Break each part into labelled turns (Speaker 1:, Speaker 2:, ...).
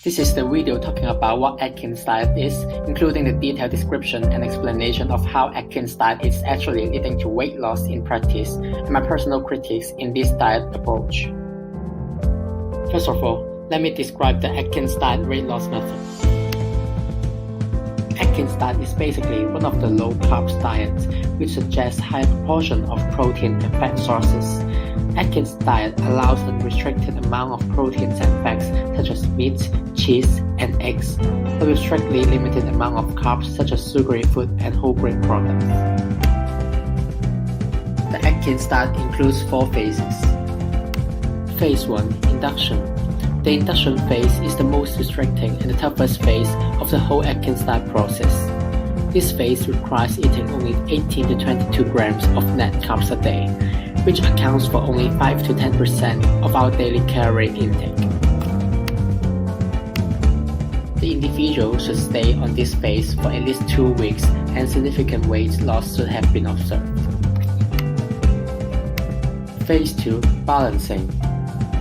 Speaker 1: This is the video talking about what Atkins diet is, including the detailed description and explanation of how Atkins diet is actually leading to weight loss in practice, and my personal critiques in this diet approach. First of all, let me describe the Atkins diet weight loss method. Atkins diet is basically one of the low-carb diets which suggests high proportion of protein and fat sources. Atkins diet allows a restricted amount of proteins and fats such as meat, cheese, and eggs, but with strictly limited amount of carbs such as sugary food and whole grain products. The Atkins diet includes 4 phases. Phase 1. Induction. The induction phase is the most restricting and the toughest phase of the whole Atkins diet process. This phase requires eating only 18 to 22 grams of net carbs a day, which accounts for only 5 to 10% of our daily calorie intake. The individual should stay on this phase for at least 2 weeks and significant weight loss should have been observed. Phase 2. Balancing.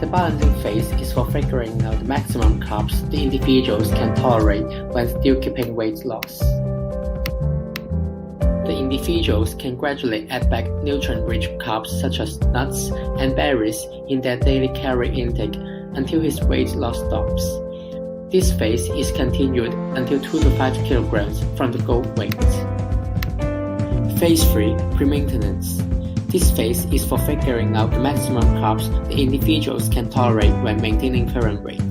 Speaker 1: The balancing phase is for figuring out the maximum carbs the individuals can tolerate when still keeping weight loss. The individuals can gradually add back nutrient-rich carbs such as nuts and berries in their daily calorie intake until his weight loss stops. This phase is continued until 2 to 5 kilograms from the goal weight. Phase 3. Pre-maintenance. This phase is for figuring out the maximum carbs the individuals can tolerate when maintaining current weight.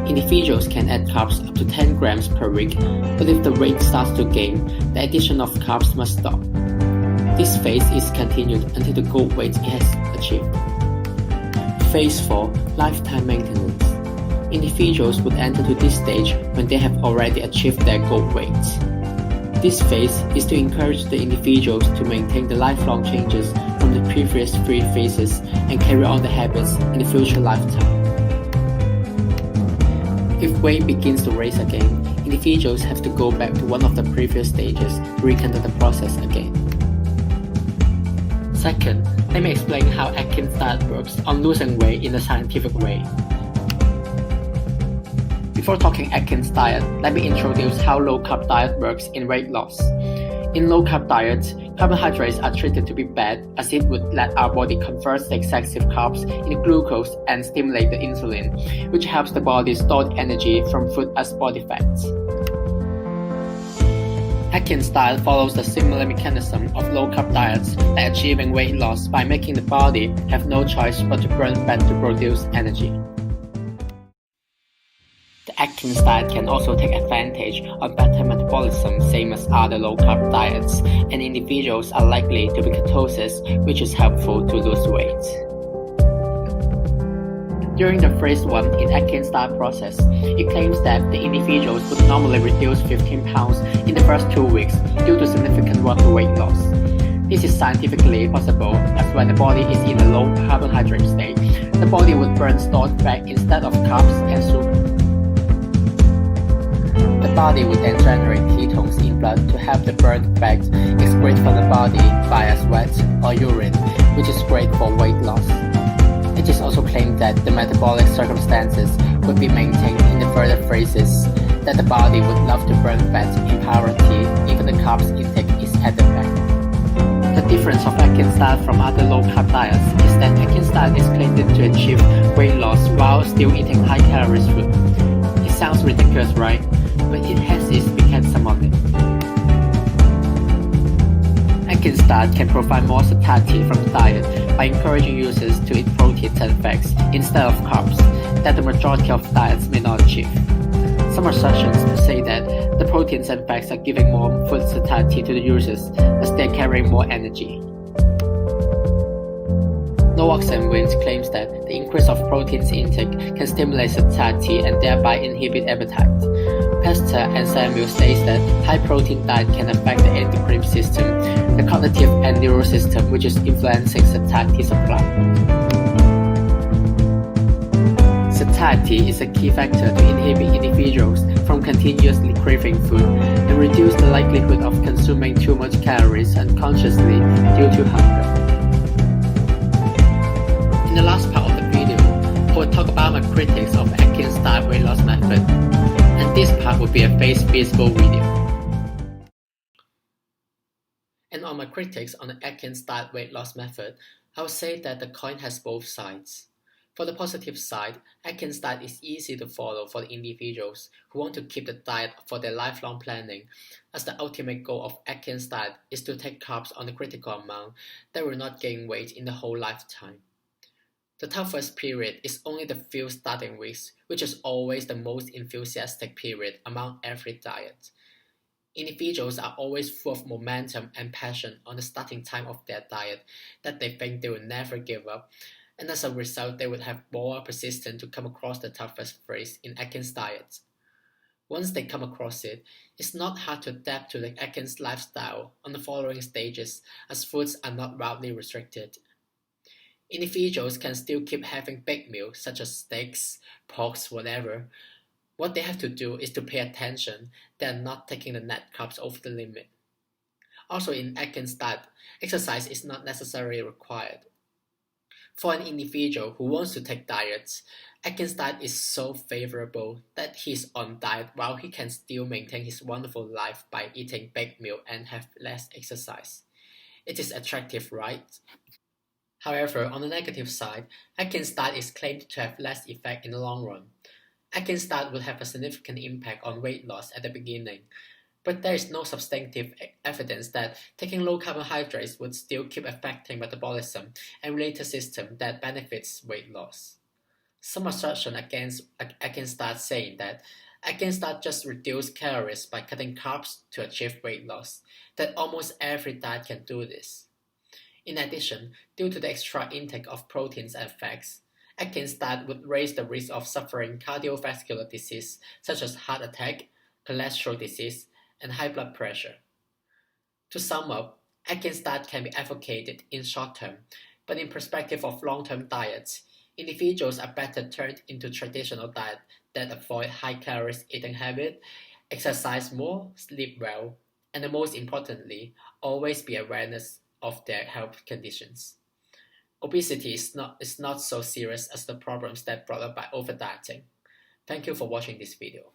Speaker 1: Individuals can add carbs up to 10 grams per week, but if the weight starts to gain, the addition of carbs must stop. This phase is continued until the goal weight is achieved. Phase 4. Lifetime maintenance. Individuals would enter to this stage when they have already achieved their goal weight. This phase is to encourage the individuals to maintain the lifelong changes from the previous 3 phases and carry on the habits in the future lifetime. If weight begins to rise again, individuals have to go back to one of the previous stages to rekindle the process again. Second, let me explain how Atkins diet works on losing weight in a scientific way. Before talking Atkins diet, let me introduce how low-carb diet works in weight loss. In low-carb diets, carbohydrates are treated to be bad as it would let our body convert the excessive carbs into glucose and stimulate the insulin, which helps the body store the energy from food as body fat. Atkins diet follows the similar mechanism of low-carb diets like achieving weight loss by making the body have no choice but to burn fat to produce energy. The Atkins diet can also take advantage of better metabolism same as other low-carb diets, and individuals are likely to be ketosis, which is helpful to lose weight. During the phase 1 in Atkins diet process, it claims that the individuals would normally reduce 15 pounds in the first 2 weeks due to significant water weight loss. This is scientifically possible as when the body is in a low carbohydrate state, the body would burn stored fat instead of carbs and sugar. The body would then generate ketones in blood to help the burned fat excrete from the body via sweat or urine, which is great for weight loss. It is also claimed that the metabolic circumstances would be maintained in the further phases, that the body would love to burn fat in priority even the carbs intake is added back. The difference of Atkins diet from other low-carb diets is that Atkins diet is claimed to achieve weight loss while still eating high-calorie food. It sounds ridiculous, right? But it has its mechanism on it. Atkins diet can provide more satiety from the diet by encouraging users to eat proteins and fats instead of carbs that the majority of diets may not achieve. Some assertions to say that the proteins and fats are giving more food satiety to the users as they are carrying more energy. Noakes and Wins claims that the increase of proteins intake can stimulate satiety and thereby inhibit appetite. Pasteur and Samuel states that high-protein diet can affect the endocrine system, the cognitive and neural system, which is influencing satiety supply. Satiety is a key factor to inhibit individuals from continuously craving food and reduce the likelihood of consuming too much calories unconsciously due to hunger. In the last part of the video, I will talk about my critiques of Atkins Atkins-style weight loss method, and this part will be a feasible video. And on my critiques on the Atkins-style weight loss method, I would say that the coin has both sides. For the positive side, Atkins diet is easy to follow for the individuals who want to keep the diet for their lifelong planning, as the ultimate goal of Atkins diet is to take carbs on the critical amount that will not gain weight in the whole lifetime. The toughest period is only the few starting weeks, which is always the most enthusiastic period among every diet. Individuals are always full of momentum and passion on the starting time of their diet that they think they will never give up, and as a result they would have more persistence to come across the toughest phase in Atkins diet. Once they come across it, it's not hard to adapt to the Atkins lifestyle on the following stages, as foods are not widely restricted. Individuals can still keep having big meals such as steaks, pork, whatever. What they have to do is to pay attention they are not taking the net carbs over the limit. Also in Atkins diet, exercise is not necessarily required. For an individual who wants to take diets, Atkins diet is so favorable that he's on diet while he can still maintain his wonderful life by eating big meal and have less exercise. It is attractive, right? However, on the negative side, Atkins diet is claimed to have less effect in the long run. Atkins diet will have a significant impact on weight loss at the beginning, but there is no substantive evidence that taking low carbohydrates would still keep affecting metabolism and related systems that benefits weight loss. Some assertion against Atkins diet saying that Atkins diet just reduce calories by cutting carbs to achieve weight loss, that almost every diet can do this. In addition, due to the extra intake of proteins and fats, Atkins diet would raise the risk of suffering cardiovascular disease such as heart attack, cholesterol disease, and high blood pressure. To sum up, Atkins diet can be advocated in short term, but in perspective of long-term diets, individuals are better turned into traditional diet that avoid high-calorie eating habit, exercise more, sleep well, and most importantly, always be awareness of their health conditions. Obesity is not so serious as the problems that brought up by over-dieting. Thank you for watching this video.